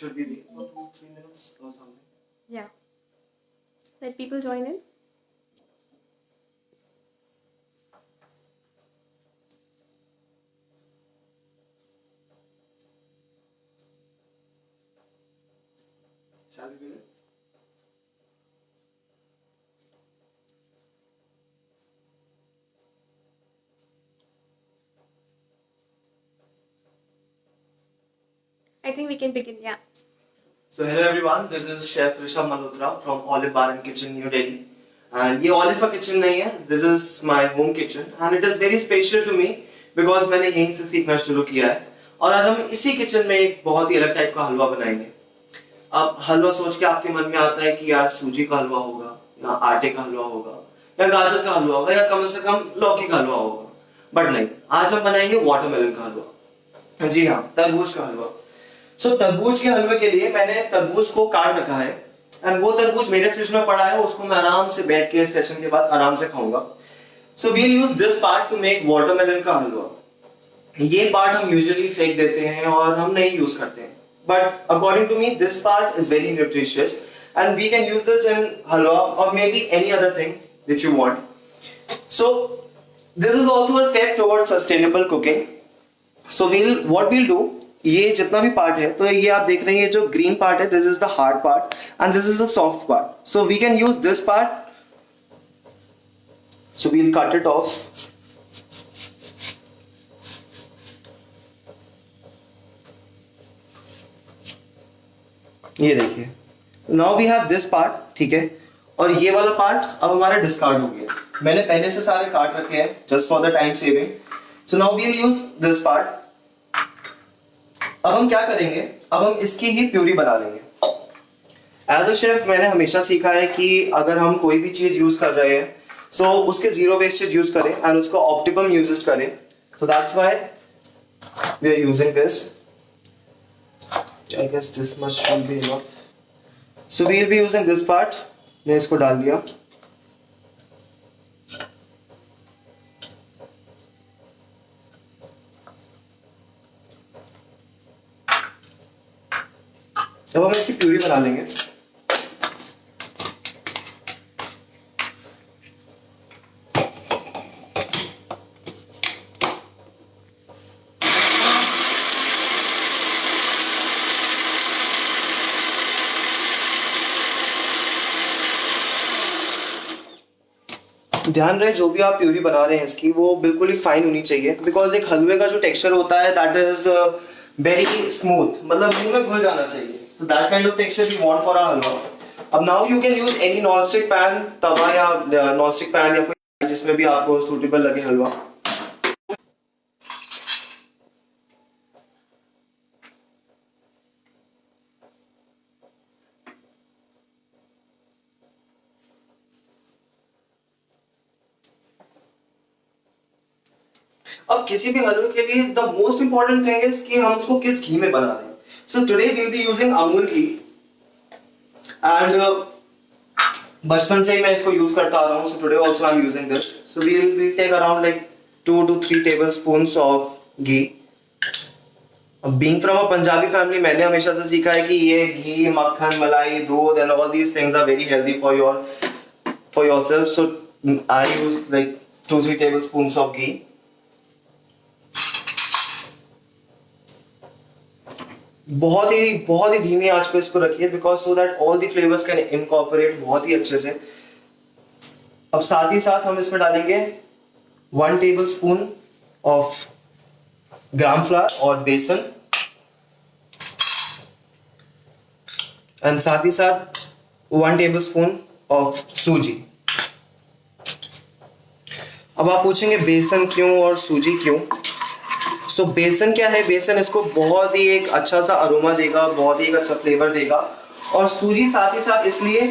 Should we wait for 2-3 minutes or something? Yeah. Let people join in. Shall we begin? I think we can begin. Yeah. So hello everyone, this is Chef Rishabh Malhotra from Olive Bar and Kitchen, New Delhi. And ये Olive का kitchen नहीं है, this is my home kitchen and it is very special to me because मैंने यहीं से सीखना शुरू किया है. और आज हम इसी किचन में एक बहुत ही अलग टाइप का हलवा बनाएंगे. अब हलवा सोच के आपके मन में आता है कि यार सूजी का हलवा होगा, या आटे का हलवा होगा, या गाजर का हलवा होगा, या कम से कम लौकी का हलवा होगा. बट नहीं, आज हम बनाएंगे वाटरमेलन का हलवा. जी हाँ, तरबूज का हलवा. तरबूज के हलवे के लिए मैंने तरबूज को काट रखा है एंड वो तरबूज मेरे फ्रिज में पड़ा है, उसको मैं आराम से बैठ के सेशन के बाद आराम से खाऊंगा. So we'll use this part to make watermelon का हलवा. ये पार्ट हम यूजुअली फेंक देते हैं और हम नहीं यूज करते हैं, but according to me this part is very nutritious and we can use this in halwa और may be any other thing which you want. So this is also a step towards sustainable cooking. So what we'll do, ये जितना भी part है, तो ये आप देख रहे हैं, ये जो ग्रीन पार्ट है this is the hard part and this is the soft part. So we can use this part. So we'll cut it off. ये देखिए, now we have this part. ठीक है, और ये वाला पार्ट अब हमारा डिस्कार्ड हो गया. मैंने पहले से सारे काट रखे हैं just for the time saving. So now we'll use this part. अब हम क्या करेंगे, अब हम इसकी ही प्यूरी बना लेंगे. एज अ शेफ मैंने हमेशा सीखा है कि अगर हम कोई भी चीज यूज कर रहे हैं सो उसके जीरो वेस्टेज यूज करें एंड उसको ऑप्टिमम यूजेस करें. So that's why we are using this. I guess this much will be enough. So we will be using this part. मैं इसको डाल लिया. अब हम इसकी प्यूरी बना लेंगे. ध्यान रहे जो भी आप प्यूरी बना रहे हैं इसकी, वो बिल्कुल ही फाइन होनी चाहिए, बिकॉज एक हलवे का जो टेक्सचर होता है दैट इज वेरी स्मूथ, मतलब मुंह में घुल जाना चाहिए. So that kind of texture we want for our halwa. अब now you can use any non-stick pan, तवा या non-stick pan या कोई जिसमें भी आपको suitable लगे हलवा. अब किसी भी हलवे के लिए the most important thing is कि हम उसको किस घी में बना रहे हैं. So today we'll be using Amul ghee and बचपन से ही मैं इसको यूज करता आ रहा हूँ. So today also I'm using this. So we'll take around like 2 to 3 tablespoons of ghee. Being from a Punjabi family, मैंने हमेशा से सीखा है कि ये घी, मक्खन, मलाई, दूध and all these things are very healthy for yourself. So I use like 2-3 tablespoons of ghee. बहुत ही धीमी आंच पे इसको रखिए because so that all the flavours can incorporate बहुत ही अच्छे से. अब साथ ही साथ हम इसमें डालेंगे 1 टेबलस्पून ऑफ ग्राम फ्लावर और बेसन एंड साथ ही साथ 1 टेबलस्पून ऑफ सूजी. अब आप पूछेंगे बेसन क्यों और सूजी क्यों. सो बेसन क्या है, बेसन इसको बहुत ही एक अच्छा सा अरोमा देगा, बहुत ही एक अच्छा फ्लेवर देगा. और सूजी साथ ही साथ इसलिए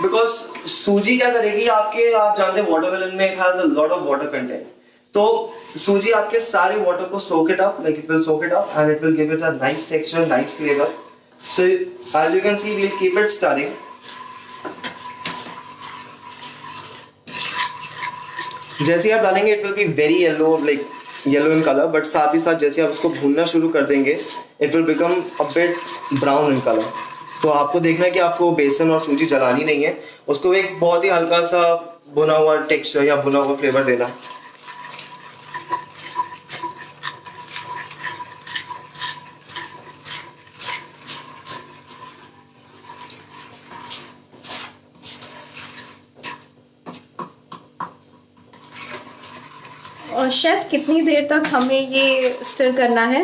बिकॉज सूजी क्या करेगी, आप जानते हैं वाटरमेलन में it has a lot of water content. तो सूजी आपके सारे वाटर को soak it up, like it will soak it up and it will give it a nice texture, nice flavour. So as you can see we will keep it stirring. जैसे आप डालेंगे it will be very yellow, like yellow in colour, but साथ ही साथ जैसे आप इसको भूनना शुरू कर देंगे it will become a bit brown in colour. तो आपको देखना है कि आपको बेसन और सूजी जलानी नहीं है, उसको एक बहुत ही हल्का सा भुना हुआ टेक्सचर या भुना हुआ फ्लेवर देना। और शेफ कितनी देर तक हमें ये स्टर करना है?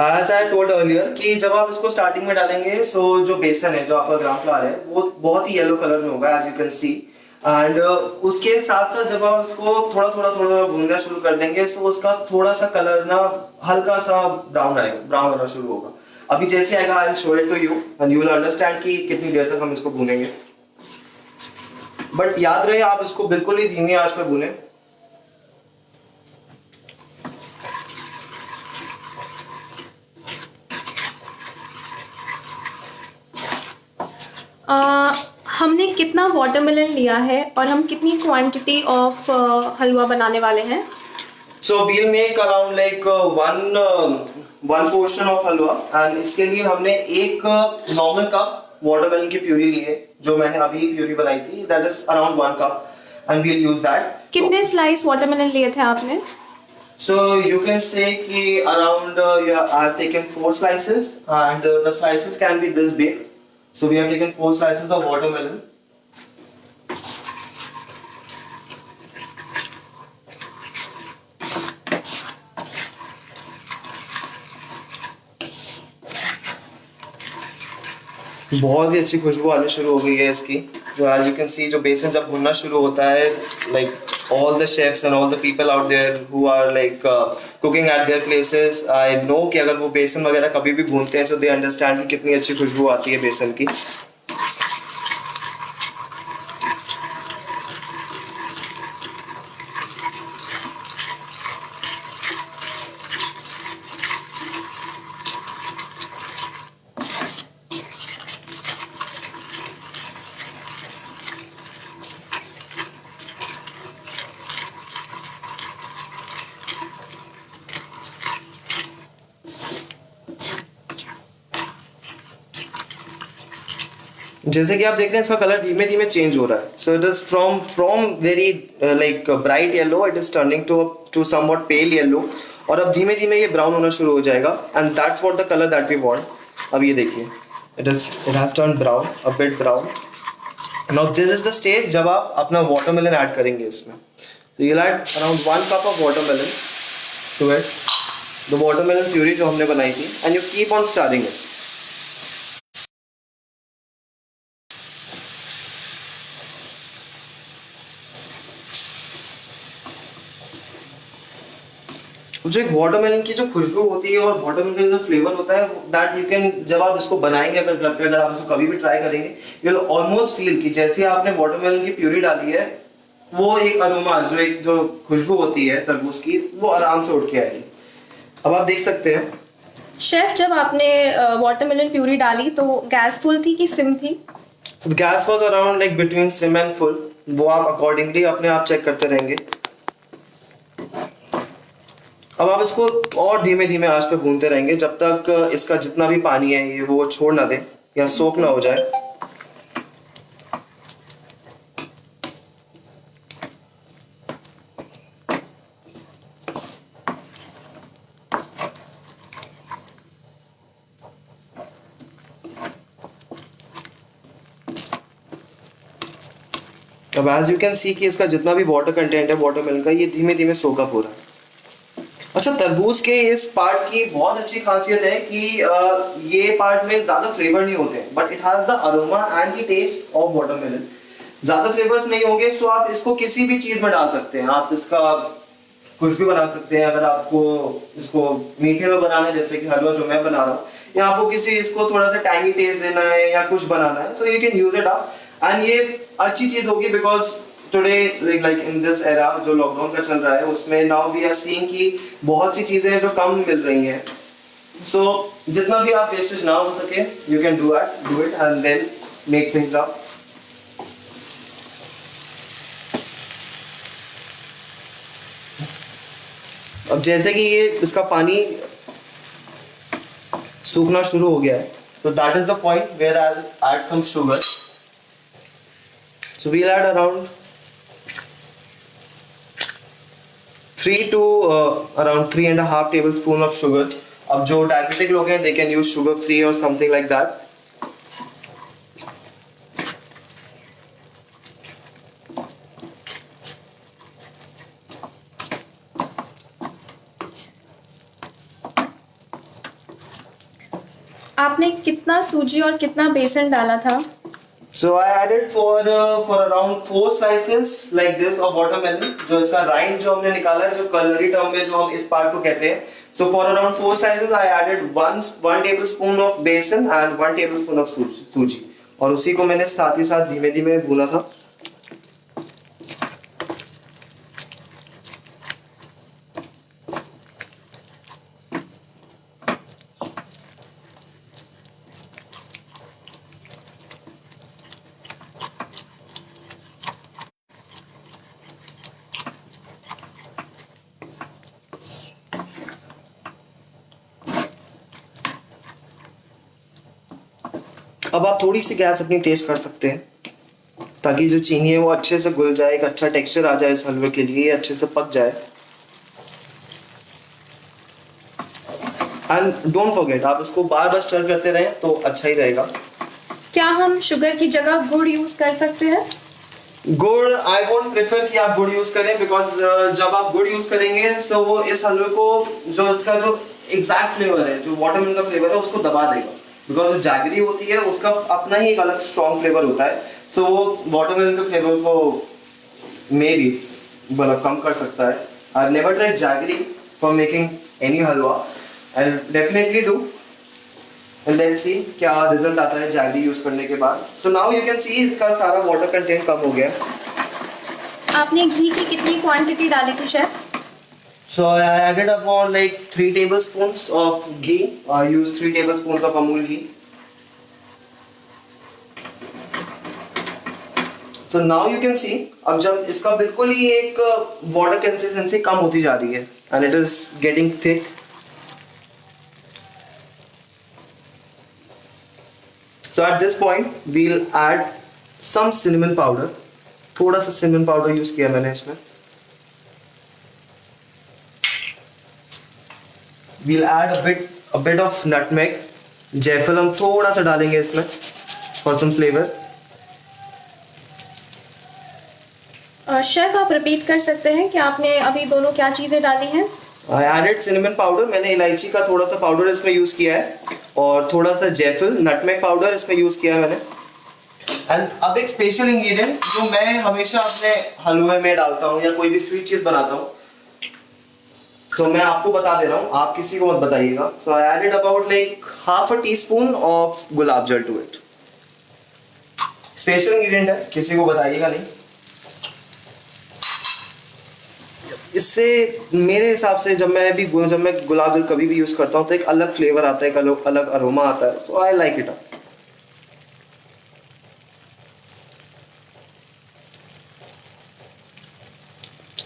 एज आई टोल्ड अर्लियर कि जब आप इसको स्टार्टिंग में डालेंगे सो जो बेसन है, जो आपका ग्राम फ्लावर है, वो बहुत ही येलो कलर में होगा as you can see. And उसके साथ साथ जब आप इसको थोड़ा थोड़ा भूनना शुरू कर देंगे सो उसका थोड़ा सा कलर ना हल्का सा ब्राउन आएगा, ब्राउन होना शुरू होगा। अभी जैसे आएगा I will show it to you and you will understand कि कितनी देर तक हम इसको भूनेंगे। बट याद रहे आप इसको बिल्कुल ही धीमी आंच पर भूनें। हमने कितना वाटरमेलन लिया है और हम कितनी क्वांटिटी ऑफ हलवा बनाने वाले हैं? So we'll make around like one portion of halwa, and इसके लिए हमने एक नॉर्मल कप वाटरमेलन की प्यूरी ली है, जो मैंने अभी प्यूरी बनाई थी, that is around 1 cup and we'll use that। कितने स्लाइस वाटरमेलन लिए थे आपने? So you can say कि around yeah, I've taken 4 slices and the slices can be this big. So we have taken 4 slices of watermelon. बहुत ही अच्छी खुशबू आनी शुरू हो गई है इसकी। जो एज यू कैन सी, जो बेसन जब भुनना शुरू होता है, like all the chefs and all the people out there who are like cooking at their places, I know कि अगर वो बेसन वगैरह कभी भी भूनते हैं सो दे अंडरस्टैंड कि कितनी अच्छी खुशबू आती है बेसन की। जैसे कि आप देख रहे हैं इसका कलर धीमे धीमे चेंज हो रहा है। So it is from very like bright yellow, it is turning to somewhat pale yellow, और अब धीमे धीमे ये ब्राउन होना शुरू हो जाएगा and that's what the colour that we want. अब ये देखिए it has turn brown, a bit brown. Now this is the stage जब आप अपना वाटरमेलन ऐड करेंगे इसमें। तो you add around 1 cup of watermelon to it, the watermelon puree जो हमने बनाई थी, and you keep on stirring it. जो एक वाटरमेलन की जो खुशबू होती है और वाटरमेलन का जो फ्लेवर होता है, दैट यू कैन, जब आप इसको बनाएंगे अगर घर पे, अगर आप इसको कभी भी ट्राई करेंगे, यू विल ऑलमोस्ट फील कि जैसे आपने वाटरमेलन की प्यूरी डाली है, वो एक अरोमा, जो खुशबू होती है तरबूज की, वो आराम से उठ के आएगी। अब आप देख सकते हैं शेफ, जब आपने वाटरमेलन प्यूरी डाली तो गैस फुल थी कि सिम थी? So the gas was around like between sim and full, वो आप अकॉर्डिंगली अपने आप चेक करते रहेंगे। अब आप इसको और धीमे धीमे आंच पे भूनते रहेंगे जब तक इसका जितना भी पानी है ये वो छोड़ ना दे या सोख ना हो जाए। अब एज यू कैन सी कि इसका जितना भी वाटर कंटेंट है वाटरमेलन का, ये धीमे धीमे सोक अप हो रहा है। अच्छा, तरबूज के इस पार्ट की बहुत अच्छी खासियत है कि ये पार्ट में ज्यादा फ्लेवर नहीं होते हैं, but it has the aroma and the taste of watermelon. ज्यादा फ्लेवर्स नहीं होंगे, सो आप इसको किसी भी चीज में डाल सकते हैं। आप इसका कुछ भी बना सकते हैं। अगर आपको इसको मीठे में बनाना है, जैसे कि हलवा जो मैं बना रहा हूँ, या आपको किसी इसको थोड़ा सा टैंगी टेस्ट देना है या कुछ बनाना है, so you can use it up. And ये अच्छी चीज होगी because today like in this era जो लॉकडाउन का चल रहा है, उसमें नाउ वी आर सीइंग कि बहुत सी चीजें हैं जो कम मिल रही हैं। सो जितना भी आप वेस्टेज ना हो सके, you can do it and then make things up. अब जैसे कि ये इसका पानी सूखना शुरू हो गया है, so that is the point where I'll add some sugar. So we'll add around 3 and a half tablespoon of sugar. अब जो diabetic लोग हैं, they can use sugar free or something like that. आपने कितना सूजी और कितना बेसन डाला था? So I added for around 4 slices like this of watermelon. जो इसका rind जो हमने निकाला है, जो culinary term में जो हम इस part को कहते हैं. So for around 4 slices I added one tablespoon of besan and 1 tablespoon of सूजी. और उसी को मैंने साथ ही साथ धीमे धीमे भूना था. अब आप थोड़ी सी गैस अपनी तेज कर सकते हैं ताकि जो चीनी है वो अच्छे से घुल जाए, एक अच्छा टेक्सचर आ जाए इस हलवे के लिए, अच्छे से पक जाए. एंड डोंट फॉरगेट, आप इसको बार बार स्टर करते रहें तो अच्छा ही रहेगा. क्या हम शुगर की जगह गुड़ यूज कर सकते हैं? गुड़ आई वोंट प्रेफर कि आप गुड़ यूज करें, बिकॉज जब आप गुड़ यूज करेंगे तो वो इस हलवे को जो इसका जो एग्जैक्ट फ्लेवर है, जो वाटरमेलन का फ्लेवर है, उसको दबा देगा. बिकॉज जो जैगरी होती है उसका अपना ही एक अलग स्ट्रॉन्ग फ्लेवर होता है, सो वो वाटरमेलन के फ्लेवर को मे बी मतलब कम कर सकता है. I have never tried jaggery for making any halwa. I definitely do. And let's see क्या रिजल्ट आता है जैगरी यूज करने के बाद. तो नाउ यू कैन सी इसका सारा वाटर कंटेंट कम हो गया. आपने घी की कितनी क्वांटिटी डाली थी chef? So I added about like 3 tablespoons of ghee. I used 3 tablespoons of Amul ghee. So now you can see, अब जब इसका बिल्कुल ही एक वाटर कंसिस्टेंसी कम होती जा रही है and it is getting thick. So at this point we'll add some cinnamon powder. थोड़ा सा cinnamon powder यूज किया मैंने इसमें. We'll add a bit of nutmeg. जायफल हम थोड़ा सा डालेंगे इसमें for some flavor. शेफ आप रिपीट कर सकते हैं कि आपने अभी दोनों क्या चीजें डाली हैं? I added cinnamon powder. मैंने इलायची का थोड़ा सा पाउडर इसमें यूज किया है और थोड़ा सा जायफल नटमेग पाउडर इसमें यूज किया है मैंने. एंड अब एक स्पेशल इंग्रेडिएंट जो मैं हमेशा अपने हलवे में डालता हूँ या कोई भी स्वीट चीज बनाता हूँ, सो मैं आपको बता दे रहा हूँ, आप किसी को मत बताइएगा. So I added about like half a teaspoon of gulab jal to it. Special ingredient है, किसी को बताइएगा नहीं. इससे मेरे हिसाब से जब मैं गुलाब जल कभी भी यूज करता हूँ तो एक अलग फ्लेवर आता है, एक अलग अरोमा आता है. So I like it.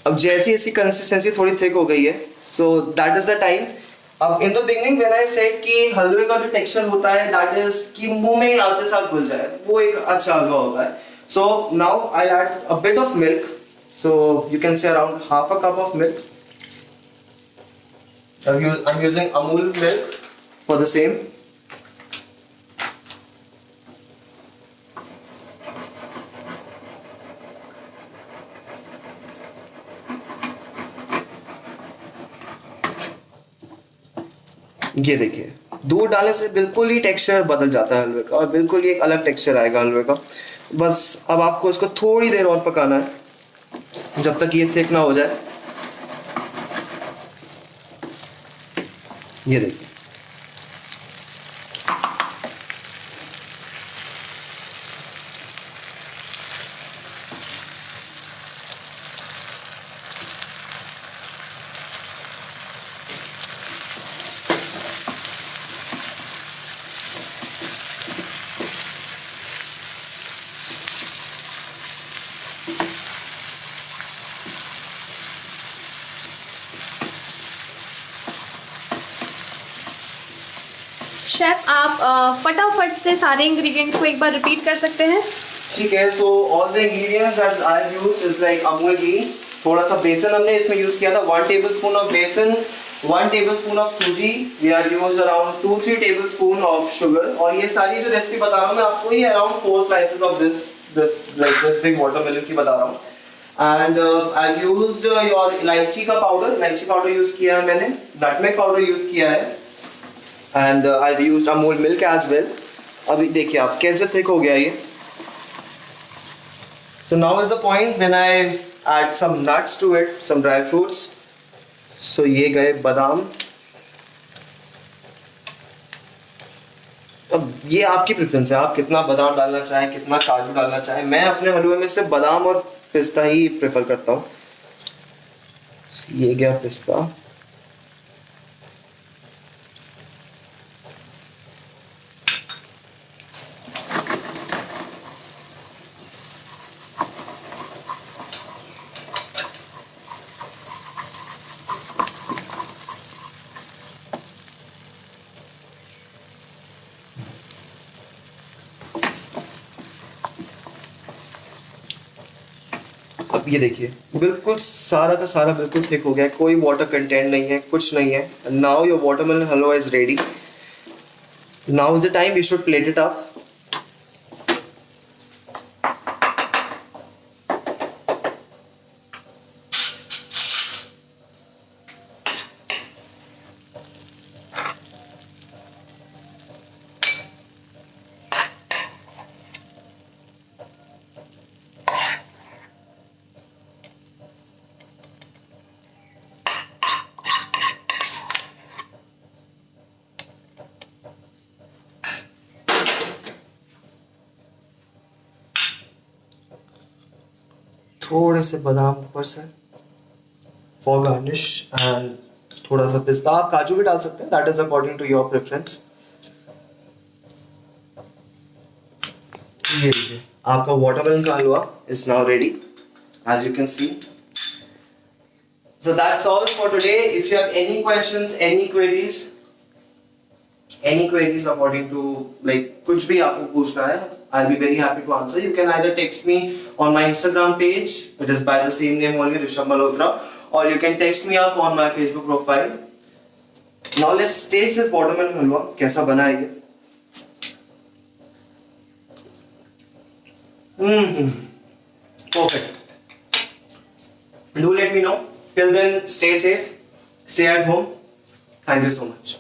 अब जैसी इसकी कंसिस्टेंसी थोड़ी थिक हो गई है, so that is the time. अब in the beginning when I said कि हलवे का जो टेक्सचर होता है दैट इज कि मुंह में ही आते साथ घुल जाए, वो एक अच्छा हलवा होता है. So now I add a bit of milk. So you can say around half a cup of milk. I'm using Amul milk for the same. ये देखिए, दूध डालने से बिल्कुल ही टेक्सचर बदल जाता है हलवे का और बिल्कुल ही एक अलग टेक्सचर आएगा हलवे का. बस अब आपको इसको थोड़ी देर और पकाना है जब तक ये थिक ना हो जाए. ये देखिए, शेफ आप फटाफट से सारे इंग्रेडिएंट्स को एक बार रिपीट कर सकते हैं? ठीक है, so all the ingredients that I have used is like Amul घी, थोड़ा सा बेसन हमने इसमें यूज किया था, 1 tablespoon of बेसन, 1 tablespoon of सूजी, we have used around 2-3 tablespoon of sugar, और ये सारी जो रेसिपी बता रहा हूँ मैं आपको, ये around 4 slices of this big watermelon की बता रहा हूँ. And I've used your इलायची का पाउडर यूज किया है मैंने, नटमेग पाउडर यूज किया है, and I've used Amul milk as well. अभी देखिए आप कैसे थिक हो गया ये. So now is the point when I add some nuts to it, some dry fruits. So ये गए बादाम. अब ये आपकी प्रेफरेंस है, आप कितना बादाम डालना चाहें, कितना काजू डालना चाहें. मैं अपने हलवे में से बादाम और पिस्ता ही प्रेफर करता हूँ. ये गया पिस्ता. अब ये देखिए बिल्कुल सारा का सारा बिल्कुल थिक हो गया है, कोई वाटर कंटेंट नहीं है, कुछ नहीं है. Now your watermelon halwa is ready. Now is the time we should plate it up. थोड़े से बादाम ऊपर से फॉर गार्निश, एंड थोड़ा सा पिस्ता. आप काजू भी डाल सकते हैं, that is according to your preference. ये लीजिए आपका वाटरमेलन का halwa is now ready, as you can see. So that's all for today. If you have any questions, any queries according to like कुछ भी आपको पूछना है, I'll be very happy to answer. You can either text me on my Instagram page, it is by the same name only, Rishabh Malhotra, or you can text me up on my Facebook profile. Now let's taste this watermelon halwa. कैसा बना है ये? Perfect. Do let me know. Till then, stay safe, stay at home. Thank you so much.